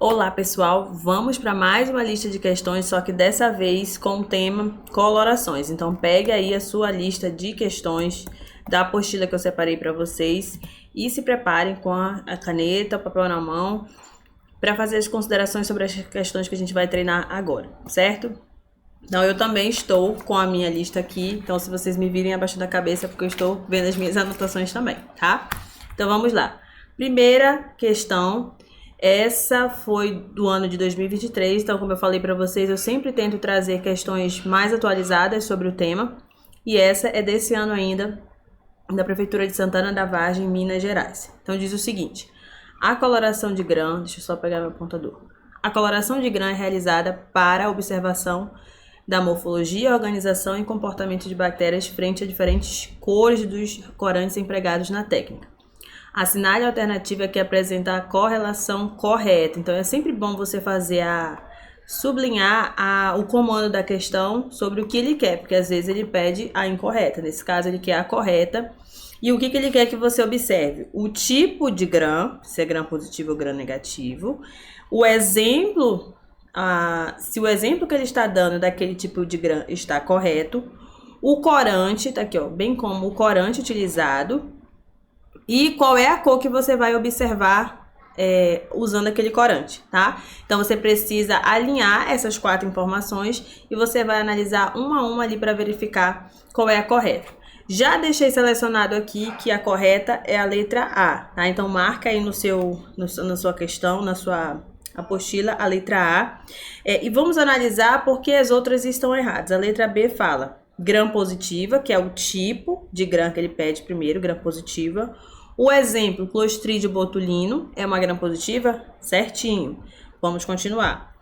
Olá pessoal, vamos para mais uma lista de questões, só que dessa vez com o tema colorações. Então pegue aí a sua lista de questões da apostila que eu separei para vocês e se preparem com a caneta, o papel na mão para fazer as considerações sobre as questões que a gente vai treinar agora, certo? Então eu também estou com a minha lista aqui, então se vocês me virem abaixando a cabeça é porque eu estou vendo as minhas anotações também, tá? Então vamos lá. Primeira questão. Essa foi do ano de 2023, então como eu falei para vocês, eu sempre tento trazer questões mais atualizadas sobre o tema. E essa é desse ano ainda, da Prefeitura de Santana da Vargem, Minas Gerais. Então diz o seguinte: a coloração de grã, deixa eu só pegar meu apontador. A coloração de grã é realizada para a observação da morfologia, organização e comportamento de bactérias frente a diferentes cores dos corantes empregados na técnica. Assinale a alternativa que apresenta a correlação correta. Então, é sempre bom você fazer sublinhar o comando da questão sobre o que ele quer, porque às vezes ele pede a incorreta. Nesse caso, ele quer a correta. E o que ele quer que você observe? O tipo de grã, se é grã positivo ou grã negativo. O exemplo, se o exemplo que ele está dando daquele tipo de grã está correto. O corante, tá aqui, ó, bem como o corante utilizado. E qual é a cor que você vai observar usando aquele corante, tá? Então, você precisa alinhar essas 4 informações e você vai analisar uma a uma ali para verificar qual é a correta. Já deixei selecionado aqui que a correta é a letra A, tá? Então, marca aí na sua questão, na sua apostila, a letra A. E vamos analisar porque as outras estão erradas. A letra B fala grã positiva, que é o tipo de grã que ele pede primeiro, grã positiva. O exemplo, Clostridium botulino, é uma grã positiva? Certinho. Vamos continuar.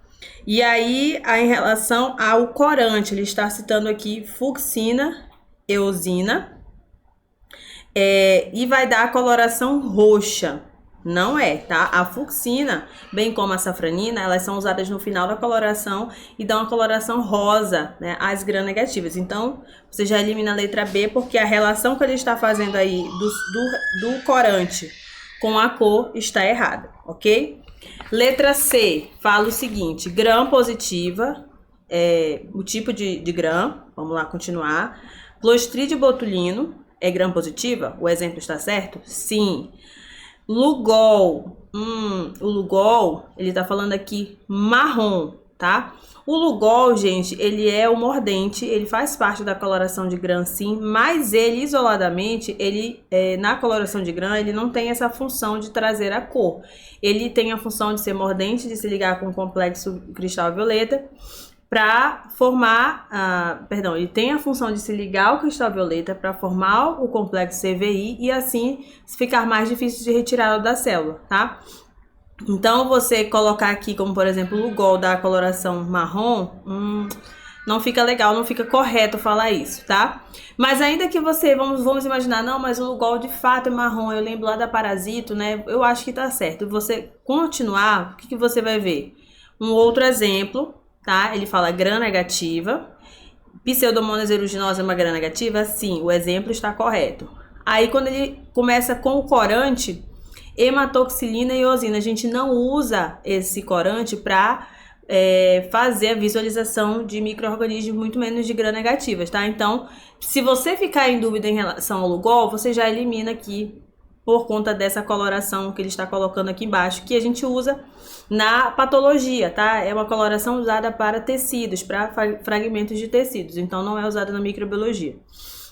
E aí, em relação ao corante, ele está citando aqui fucsina, eosina, e vai dar a coloração roxa. Não é, tá? A fucsina, bem como a safranina, elas são usadas no final da coloração e dão uma coloração rosa, né? As gram negativas. Então, você já elimina a letra B, porque a relação que ele está fazendo aí do corante com a cor está errada, ok? Letra C, fala o seguinte: grã positiva, o tipo de grã, vamos lá continuar. Clostridium botulino é grã positiva? O exemplo está certo? Sim. Lugol, o Lugol, ele tá falando aqui marrom, tá? O Lugol, gente, ele é o mordente, ele faz parte da coloração de grã sim, mas ele isoladamente, na coloração de grã, ele não tem essa função de trazer a cor. Ele tem a função de ser mordente, de se ligar com o complexo cristal violeta, para formar, ele tem a função de se ligar ao cristal violeta para formar o complexo CVI e assim ficar mais difícil de retirá-lo da célula, tá? Então, você colocar aqui, como por exemplo, o Lugol da coloração marrom, não fica legal, não fica correto falar isso, tá? Mas ainda que vamos imaginar, não, mas o Lugol de fato é marrom, eu lembro lá da Parasito, né? Eu acho que tá certo. Você continuar, o que você vai ver? Um outro exemplo, tá? Ele fala grã negativa. Pseudomonas aeruginosa é uma grã negativa? Sim, o exemplo está correto. Aí quando ele começa com o corante, hematoxilina e eosina, a gente não usa esse corante para fazer a visualização de micro-organismos, muito menos de grã negativas, tá? Então, se você ficar em dúvida em relação ao Lugol, você já elimina aqui por conta dessa coloração que ele está colocando aqui embaixo, que a gente usa na patologia, tá? É uma coloração usada para tecidos, para fragmentos de tecidos, então não é usada na microbiologia.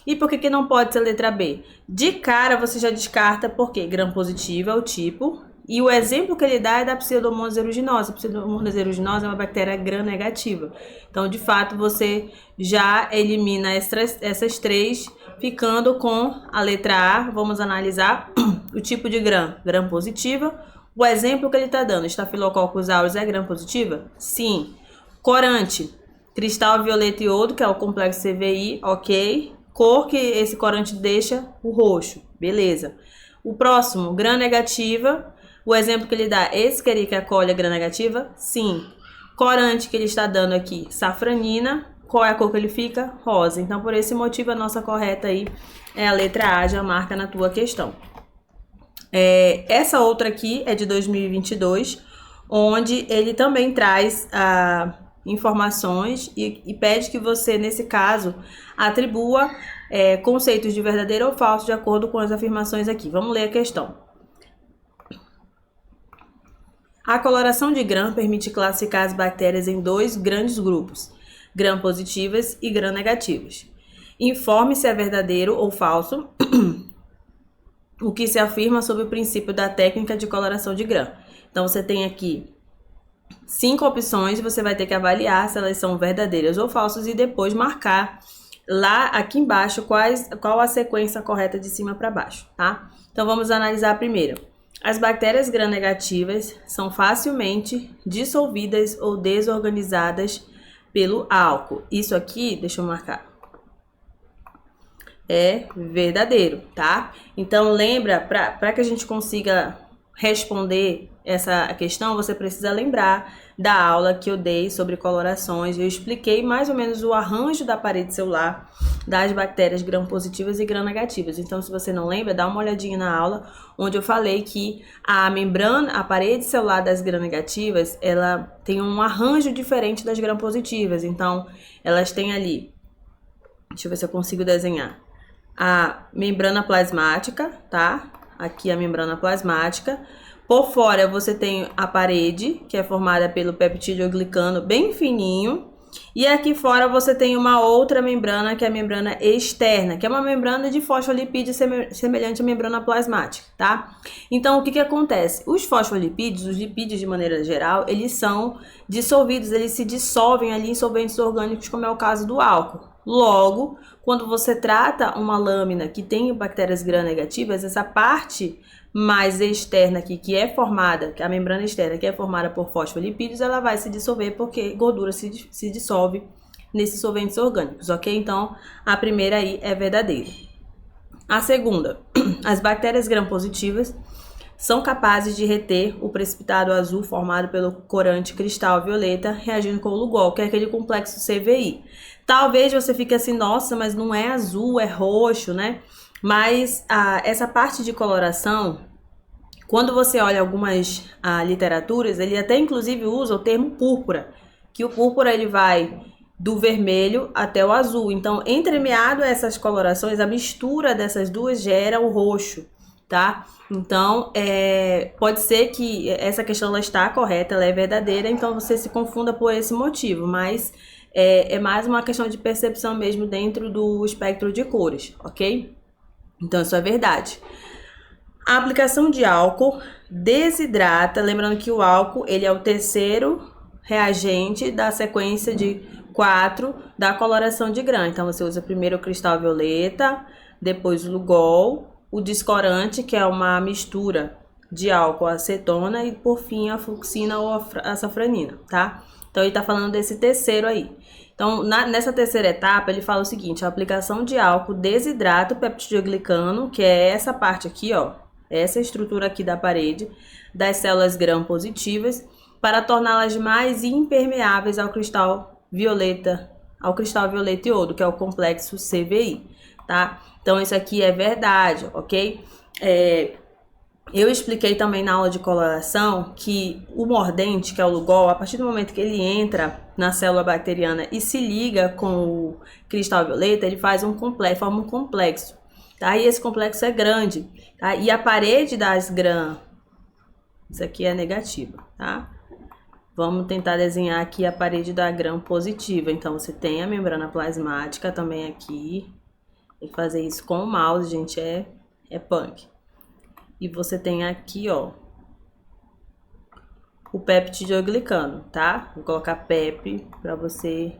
E por que não pode ser a letra B? De cara você já descarta porque gram positiva é o tipo, e o exemplo que ele dá é da Pseudomonas aeruginosa. A Pseudomonas aeruginosa é uma bactéria gram negativa. Então, de fato, você já elimina essas 3, ficando com a letra A. Vamos analisar o tipo de grã positiva. O exemplo que ele está dando, Staphylococcus aureus, é grã positiva? Sim. Corante, cristal violeta iodo, que é o complexo CVI, ok. Cor que esse corante deixa, o roxo, beleza. O próximo, grã negativa. O exemplo que ele dá, Escherichia coli, grã negativa? Sim. Corante que ele está dando aqui, safranina. Qual é a cor que ele fica? Rosa. Então, por esse motivo, a nossa correta aí é a letra A, já marca na tua questão. Essa outra aqui é de 2022. onde ele também traz informações e pede que você, nesse caso, atribua conceitos de verdadeiro ou falso de acordo com as afirmações aqui. Vamos ler a questão. A coloração de Gram permite classificar as bactérias em dois grandes grupos, gram-positivas e gram-negativas. Informe se é verdadeiro ou falso o que se afirma sobre o princípio da técnica de coloração de Gram. Então, você tem aqui 5 opções, você vai ter que avaliar se elas são verdadeiras ou falsas e depois marcar lá aqui embaixo qual a sequência correta de cima para baixo, tá? Então, vamos analisar a primeira. As bactérias gram-negativas são facilmente dissolvidas ou desorganizadas pelo álcool. Isso aqui, deixa eu marcar, é verdadeiro, tá? Então, lembra, para que a gente consiga responder essa questão, você precisa lembrar da aula que eu dei sobre colorações. Eu expliquei mais ou menos o arranjo da parede celular das bactérias gram-positivas e gram-negativas. Então, se você não lembra, dá uma olhadinha na aula, onde eu falei que a membrana, a parede celular das gram-negativas, ela tem um arranjo diferente das gram-positivas. Então, elas têm ali, deixa eu ver se eu consigo desenhar, a membrana plasmática, tá? Aqui a membrana plasmática. Por fora você tem a parede, que é formada pelo peptidoglicano bem fininho. E aqui fora você tem uma outra membrana, que é a membrana externa, que é uma membrana de fosfolipídio semelhante à membrana plasmática, tá? Então, o que acontece? Os fosfolipídios, os lipídios de maneira geral, eles são dissolvidos, eles se dissolvem ali em solventes orgânicos, como é o caso do álcool. Logo, quando você trata uma lâmina que tem bactérias gram-negativas, essa parte mais externa aqui, que é formada, que é a membrana externa, que é formada por fosfolipídios, ela vai se dissolver porque gordura se dissolve nesses solventes orgânicos, ok? Então, a primeira aí é verdadeira. A segunda, as bactérias gram-positivas são capazes de reter o precipitado azul formado pelo corante cristal violeta reagindo com o Lugol, que é aquele complexo CVI. Talvez você fique assim, nossa, mas não é azul, é roxo, né? Mas essa parte de coloração, quando você olha algumas literaturas, ele até inclusive usa o termo púrpura, que o púrpura ele vai do vermelho até o azul. Então, entremeado essas colorações, a mistura dessas duas gera o roxo, tá? Então, pode ser que essa questão ela está correta, ela é verdadeira, então você se confunda por esse motivo, mas é mais uma questão de percepção mesmo dentro do espectro de cores, ok? Então, isso é verdade. A aplicação de álcool desidrata, lembrando que o álcool ele é o terceiro reagente da sequência de 4 da coloração de Gram. Então, você usa primeiro o cristal violeta, depois o Lugol, o descorante, que é uma mistura de álcool acetona, e por fim a fluoxina ou a safranina, tá? Então, ele tá falando desse terceiro aí. Então, nessa terceira etapa, ele fala o seguinte: a aplicação de álcool desidrata o peptidoglicano, que é essa parte aqui, ó, essa estrutura aqui da parede das células gram-positivas, para torná-las mais impermeáveis ao cristal violeta iodo, que é o complexo CVI, tá? Então, isso aqui é verdade, ok? Eu expliquei também na aula de coloração que o mordente, que é o Lugol, a partir do momento que ele entra na célula bacteriana e se liga com o cristal violeta, ele forma um complexo, tá? E esse complexo é grande, tá? E a parede das gram, isso aqui é negativa, tá? Vamos tentar desenhar aqui a parede da gram positiva. Então, você tem a membrana plasmática também aqui. Tem que fazer isso com o mouse, gente, é punk. E você tem aqui, ó, o peptidoglicano, tá? Vou colocar PEP para você.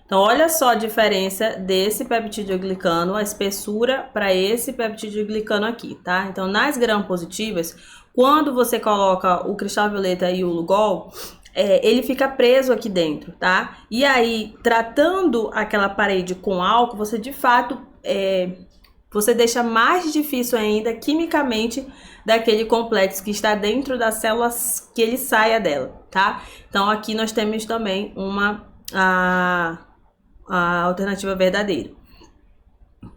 Então, olha só a diferença desse peptidoglicano, a espessura para esse peptidoglicano aqui, tá? Então, nas gram-positivas, quando você coloca o cristal violeta e o Lugol, ele fica preso aqui dentro, tá? E aí, tratando aquela parede com álcool, você de fato você deixa mais difícil ainda quimicamente daquele complexo que está dentro das células que ele saia dela, tá? Então, aqui nós temos também a alternativa verdadeira.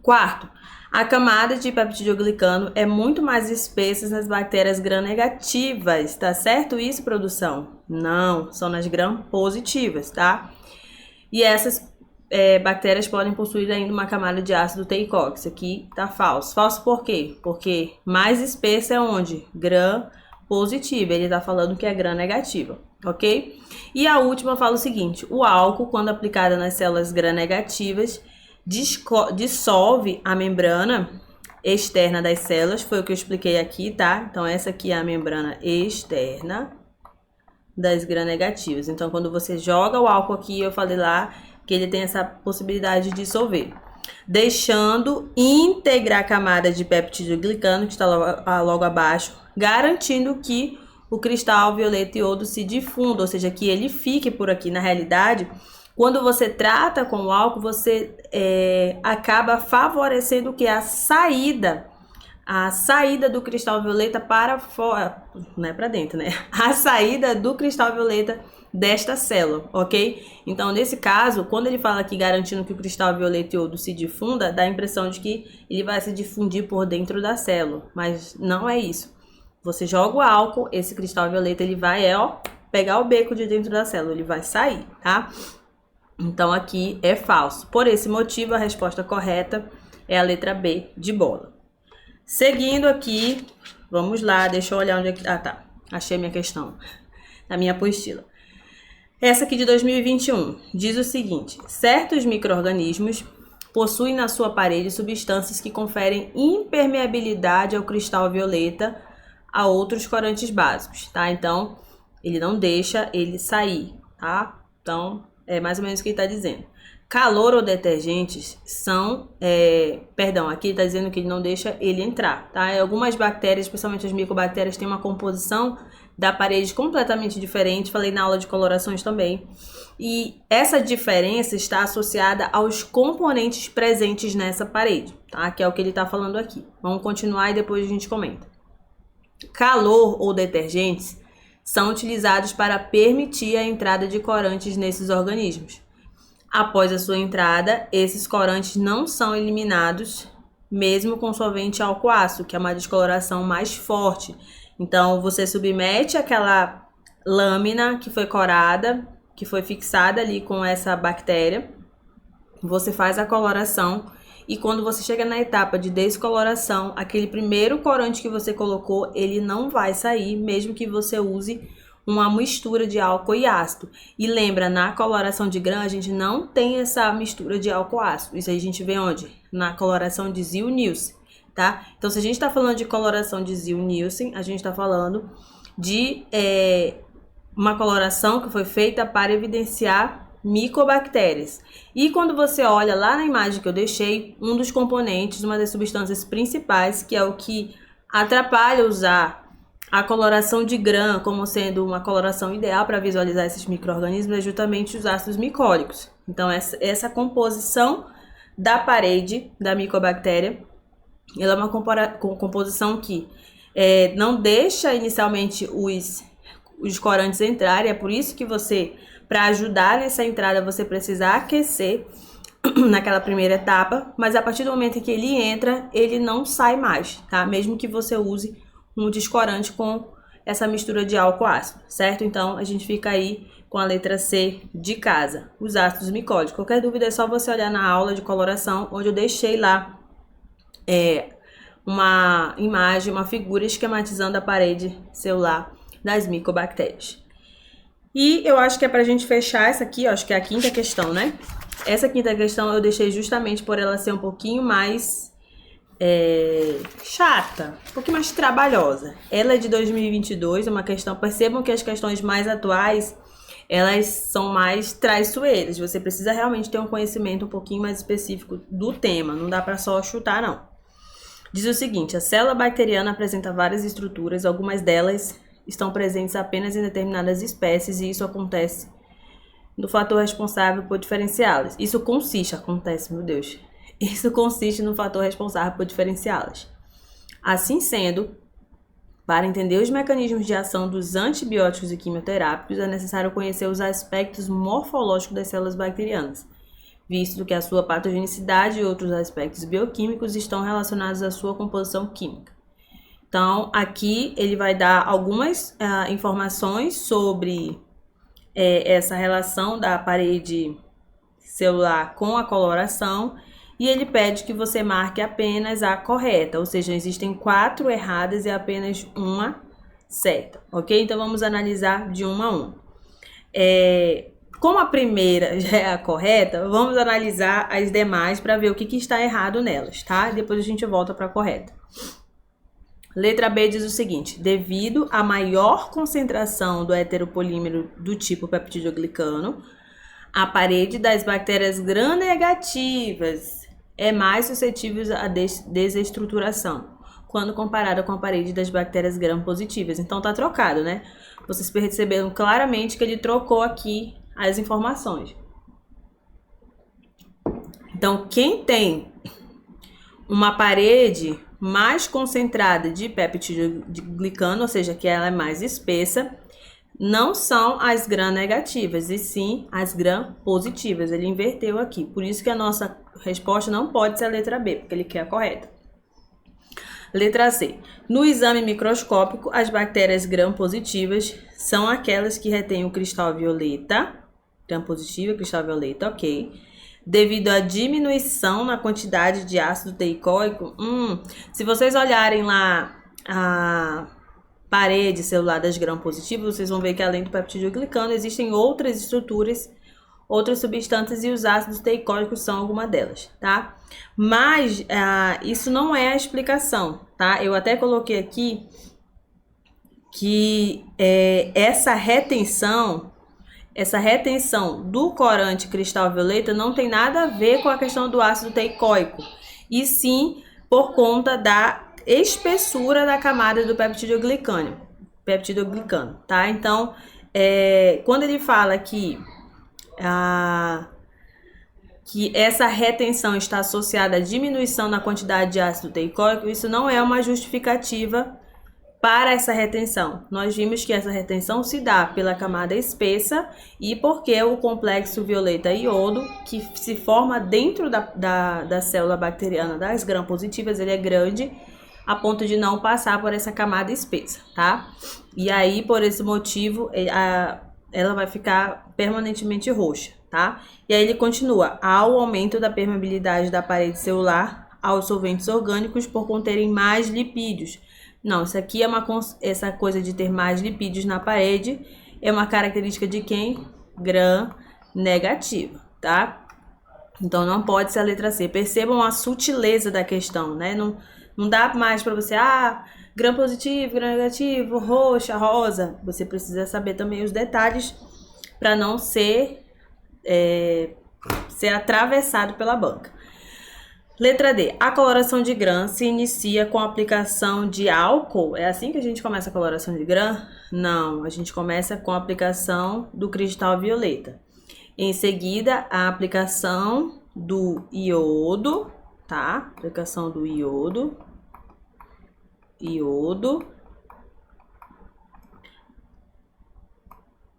Quarto, A camada de peptidoglicano é muito mais espessa nas bactérias gram-negativas, tá certo isso, produção? Não, são nas gram-positivas, tá? E essas bactérias podem possuir ainda uma camada de ácido teicox. Aqui tá falso. Falso por quê? Porque mais espessa é onde? Gram-positiva. Ele tá falando que é gram-negativa, ok? E a última fala o seguinte: o álcool, quando aplicado nas células gram-negativas, dissolve a membrana externa das células, foi o que eu expliquei aqui, tá? Então, essa aqui é a membrana externa das gram-negativas. Então, quando você joga o álcool aqui, eu falei lá que ele tem essa possibilidade de dissolver, deixando íntegra a camada de peptidoglicano, que está logo abaixo, garantindo que o cristal violeta iodo se difunda, ou seja, que ele fique por aqui. Na realidade, quando você trata com o álcool, você acaba favorecendo o que? A saída do cristal violeta para fora, não é para dentro, né? A saída do cristal violeta desta célula, ok? Então, nesse caso, quando ele fala aqui garantindo que o cristal violeta iodo se difunda, dá a impressão de que ele vai se difundir por dentro da célula, mas não é isso. Você joga o álcool, esse cristal violeta ele vai pegar o beco de dentro da célula, ele vai sair, tá? Então, aqui é falso. Por esse motivo, a resposta correta é a letra B de bola. Seguindo aqui, vamos lá, deixa eu olhar onde é que... Ah, tá. Achei minha questão na minha apostila. Essa aqui de 2021 diz o seguinte: certos micro-organismos possuem na sua parede substâncias que conferem impermeabilidade ao cristal violeta a outros corantes básicos, tá? Então, ele não deixa ele sair, tá? Então, é mais ou menos o que ele está dizendo. Calor ou detergentes são... aqui ele está dizendo que ele não deixa ele entrar, tá? Algumas bactérias, especialmente as micobactérias, têm uma composição da parede completamente diferente. Falei na aula de colorações também. E essa diferença está associada aos componentes presentes nessa parede, tá? Que é o que ele está falando aqui. Vamos continuar e depois a gente comenta. Calor ou detergentes são utilizados para permitir a entrada de corantes nesses organismos. Após a sua entrada, esses corantes não são eliminados, mesmo com solvente álcool ácido, que é uma descoloração mais forte. Então, você submete aquela lâmina que foi corada, que foi fixada ali com essa bactéria, você faz a coloração e quando você chega na etapa de descoloração, aquele primeiro corante que você colocou, ele não vai sair, mesmo que você use uma mistura de álcool e ácido. E lembra, na coloração de grã, a gente não tem essa mistura de álcool ácido. Isso aí a gente vê onde? Na coloração de Ziehl-Neelsen, tá? Então, se a gente está falando de coloração de Ziehl-Neelsen, a gente está falando de uma coloração que foi feita para evidenciar micobactérias. E quando você olha lá na imagem que eu deixei, um dos componentes, uma das substâncias principais, que é o que atrapalha usar a coloração de grã como sendo uma coloração ideal para visualizar esses micro-organismos, é justamente os ácidos micólicos. Então, essa composição da parede da micobactéria, ela é uma composição que não deixa inicialmente os corantes entrarem. É por isso que você, para ajudar nessa entrada, você precisa aquecer naquela primeira etapa, mas a partir do momento em que ele entra, ele não sai mais, tá? Mesmo que você use um descorante com essa mistura de álcool ácido, certo? Então, a gente fica aí com a letra C de casa, os ácidos micólicos. Qualquer dúvida é só você olhar na aula de coloração, onde eu deixei lá uma imagem, uma figura esquematizando a parede celular das micobactérias. E eu acho que é pra gente fechar essa aqui, ó, acho que é a quinta questão, né? Essa quinta questão eu deixei justamente por ela ser um pouquinho mais chata, um pouquinho mais trabalhosa. Ela é de 2022, é uma questão... Percebam que as questões mais atuais, elas são mais traiçoeiras. Você precisa realmente ter um conhecimento um pouquinho mais específico do tema, não dá pra só chutar, não. Diz o seguinte: a célula bacteriana apresenta várias estruturas, algumas delas estão presentes apenas em determinadas espécies, e isso acontece do fator responsável por diferenciá-las. Isso consiste no fator responsável por diferenciá-las. Assim sendo, para entender os mecanismos de ação dos antibióticos e quimioterápicos, é necessário conhecer os aspectos morfológicos das células bacterianas, visto que a sua patogenicidade e outros aspectos bioquímicos estão relacionados à sua composição química. Então, aqui ele vai dar algumas informações sobre essa relação da parede celular com a coloração, e ele pede que você marque apenas a correta, ou seja, existem 4 erradas e apenas uma certa, ok? Então, vamos analisar de uma a uma. Como a primeira já é a correta, vamos analisar as demais para ver o que está errado nelas, tá? Depois a gente volta para a correta. Letra B diz o seguinte: devido à maior concentração do heteropolímero do tipo peptidoglicano, a parede das bactérias gram-negativas é mais suscetível à desestruturação, quando comparada com a parede das bactérias gram-positivas. Então tá trocado, né? Vocês perceberam claramente que ele trocou aqui as informações. Então, quem tem uma parede mais concentrada de peptidoglicano, ou seja, que ela é mais espessa, não são as gram-negativas, e sim as gram-positivas. Ele inverteu aqui. Por isso que a nossa resposta não pode ser a letra B, porque ele quer a correta. Letra C. No exame microscópico, as bactérias gram-positivas são aquelas que retêm o cristal violeta, gram-positiva, cristal violeta, ok. Devido à diminuição na quantidade de ácido teicoico, se vocês olharem lá a parede celular das gram-positivas, vocês vão ver que além do peptidoglicano existem outras estruturas, outras substâncias, e os ácidos teicoicos são alguma delas, tá? Mas isso não é a explicação, tá? Eu até coloquei aqui que essa retenção do corante cristal violeta não tem nada a ver com a questão do ácido teicoico, e sim por conta da espessura da camada do peptidoglicano, tá? Então, quando ele fala que essa retenção está associada à diminuição na quantidade de ácido teicoico, isso não é uma justificativa para essa retenção. Nós vimos que essa retenção se dá pela camada espessa e porque o complexo violeta-iodo, que se forma dentro da célula bacteriana das gram-positivas, ele é grande a ponto de não passar por essa camada espessa, tá? E aí, por esse motivo, ela vai ficar permanentemente roxa, tá? E aí ele continua: há o aumento da permeabilidade da parede celular aos solventes orgânicos por conterem mais lipídios. Não, isso aqui essa coisa de ter mais lipídios na parede é uma característica de quem? Gram-negativa, tá? Então não pode ser a letra C. Percebam a sutileza da questão, né? Não dá mais para você, gram-positivo, gram-negativo, roxa, rosa. Você precisa saber também os detalhes para não ser atravessado pela banca. Letra D. A coloração de gram se inicia com a aplicação de álcool. É assim que a gente começa a coloração de gram? Não, a gente começa com a aplicação do cristal violeta. Em seguida, a aplicação do iodo, tá? Aplicação do iodo.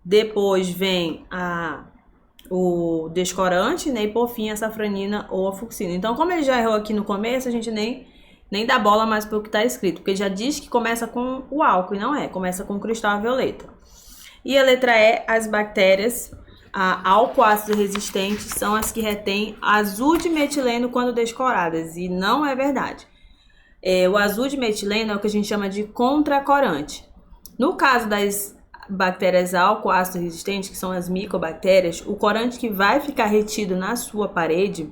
Depois vem o descorante, né? E por fim a safranina ou a fucsina. Então, como ele já errou aqui no começo, a gente nem dá bola mais para o que está escrito, porque já diz que começa com o álcool, e não é, começa com o cristal violeta. E a letra E, as bactérias álcool ácido resistentes são as que retêm azul de metileno quando descoradas, e não é verdade. O azul de metileno é o que a gente chama de contracorante. No caso das bactérias álcool ácido resistentes, que são as micobactérias, o corante que vai ficar retido na sua parede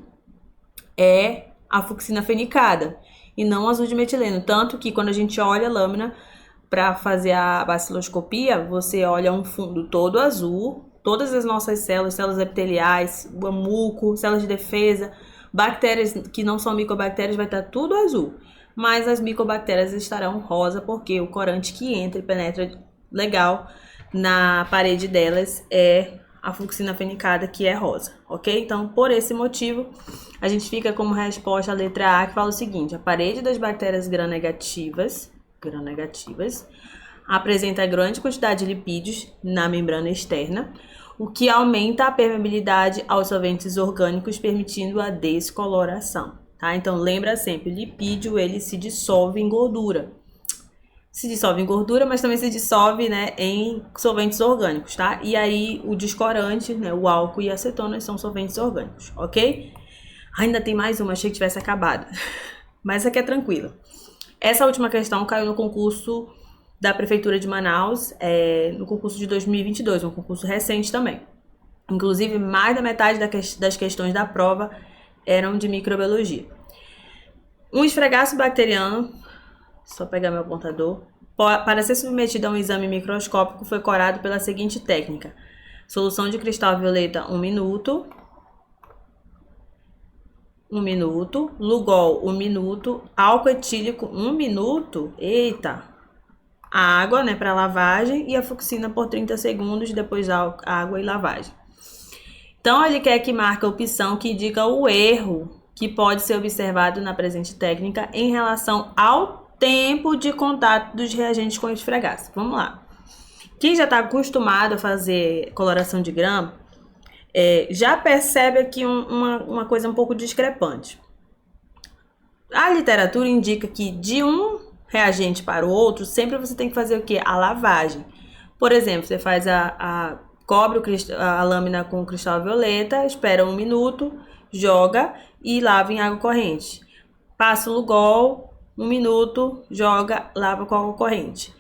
é a fucsina fenicada e não o azul de metileno. Tanto que quando a gente olha a lâmina para fazer a baciloscopia, você olha um fundo todo azul, todas as nossas células epiteliais, o muco, células de defesa, bactérias que não são micobactérias, vai estar tudo azul. Mas as micobactérias estarão rosa porque o corante que entra e penetra legal na parede delas é a fucsina fenicada, que é rosa, ok? Então, por esse motivo, a gente fica como resposta a letra A, que fala o seguinte: a parede das bactérias gram-negativas apresenta grande quantidade de lipídios na membrana externa. o que aumenta a permeabilidade aos solventes orgânicos, permitindo a descoloração, tá? Então lembra sempre, o lipídio ele se dissolve em gordura. Se dissolve em gordura, mas também se dissolve, né, em solventes orgânicos, tá? E aí o descorante, né, o álcool e a acetona são solventes orgânicos, ok? Ainda tem mais uma, achei que tivesse acabado. Mas essa aqui é tranquila. Essa última questão caiu no concurso da Prefeitura de Manaus, no concurso de 2022, um concurso recente também. Inclusive, mais da metade das questões da prova eram de microbiologia. Um esfregaço bacteriano, só pegar meu apontador, para ser submetido a um exame microscópico foi corado pela seguinte técnica: solução de cristal violeta 1 minuto, 1 minuto, Lugol 1 minuto, álcool etílico 1 minuto, eita, a água, né, para lavagem, e a fucsina por 30 segundos, depois água e lavagem. Então ele quer que marque a opção que indica o erro que pode ser observado na presente técnica em relação ao tempo de contato dos reagentes com esfregaço. Vamos lá. Quem já está acostumado a fazer coloração de grama, já percebe aqui uma coisa um pouco discrepante. A literatura indica que de um reagente para o outro, sempre você tem que fazer o quê? A lavagem. Por exemplo, você faz cobre a lâmina com cristal violeta, espera 1 minuto, joga e lava em água corrente. Passa o Lugol, 1 minuto, joga, lava com água corrente.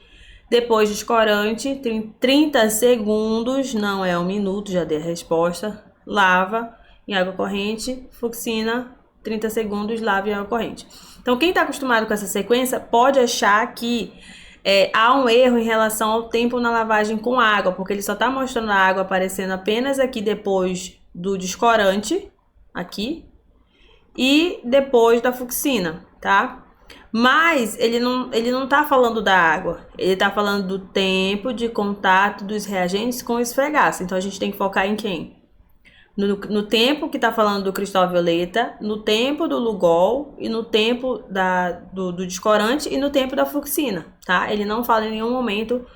Depois descorante, 30 segundos, não é 1 minuto, já dei a resposta. Lava em água corrente, fucsina, 30 segundos, lava em água corrente. Então, quem está acostumado com essa sequência pode achar que há um erro em relação ao tempo na lavagem com água, porque ele só está mostrando a água aparecendo apenas aqui depois do descorante, aqui, e depois da fucsina, tá? Mas ele não tá falando da água, ele tá falando do tempo de contato dos reagentes com o esfregaço. Então a gente tem que focar em quem? No tempo que tá falando do cristal violeta, no tempo do Lugol e no tempo do descorante e no tempo da fucsina, tá? Ele não fala em nenhum momento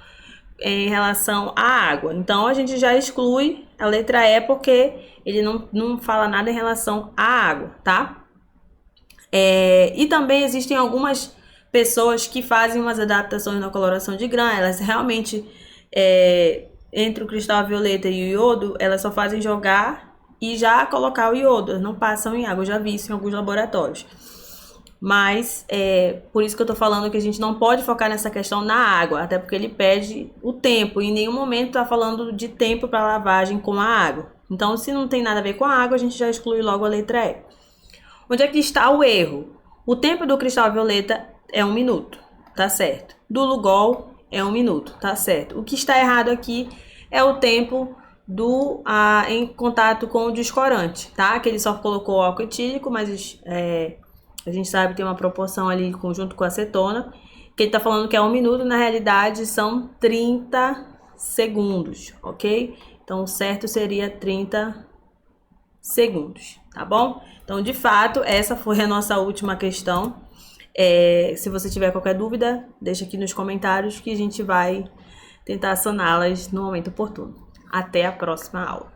em relação à água. Então a gente já exclui a letra E porque ele não fala nada em relação à água, tá? E também existem algumas pessoas que fazem umas adaptações na coloração de grã. Elas realmente, entre o cristal violeta e o iodo, elas só fazem jogar e já colocar o iodo. Elas não passam em água, eu já vi isso em alguns laboratórios. Mas, por isso que eu tô falando que a gente não pode focar nessa questão na água, até porque ele pede o tempo. E em nenhum momento tá falando de tempo para lavagem com a água. Então, se não tem nada a ver com a água, a gente já exclui logo a letra E. Onde é que está o erro? O tempo do cristal violeta é 1 minuto, tá certo. Do Lugol é 1 minuto, tá certo. O que está errado aqui é o tempo em contato com o descorante, tá? Que ele só colocou álcool etílico, mas a gente sabe que tem uma proporção ali junto com a acetona, que ele tá falando que é 1 minuto, na realidade são 30 segundos, ok? Então o certo seria 30 segundos, tá bom? Então, de fato, essa foi a nossa última questão. Se você tiver qualquer dúvida, deixa aqui nos comentários que a gente vai tentar saná-las no momento oportuno. Até a próxima aula.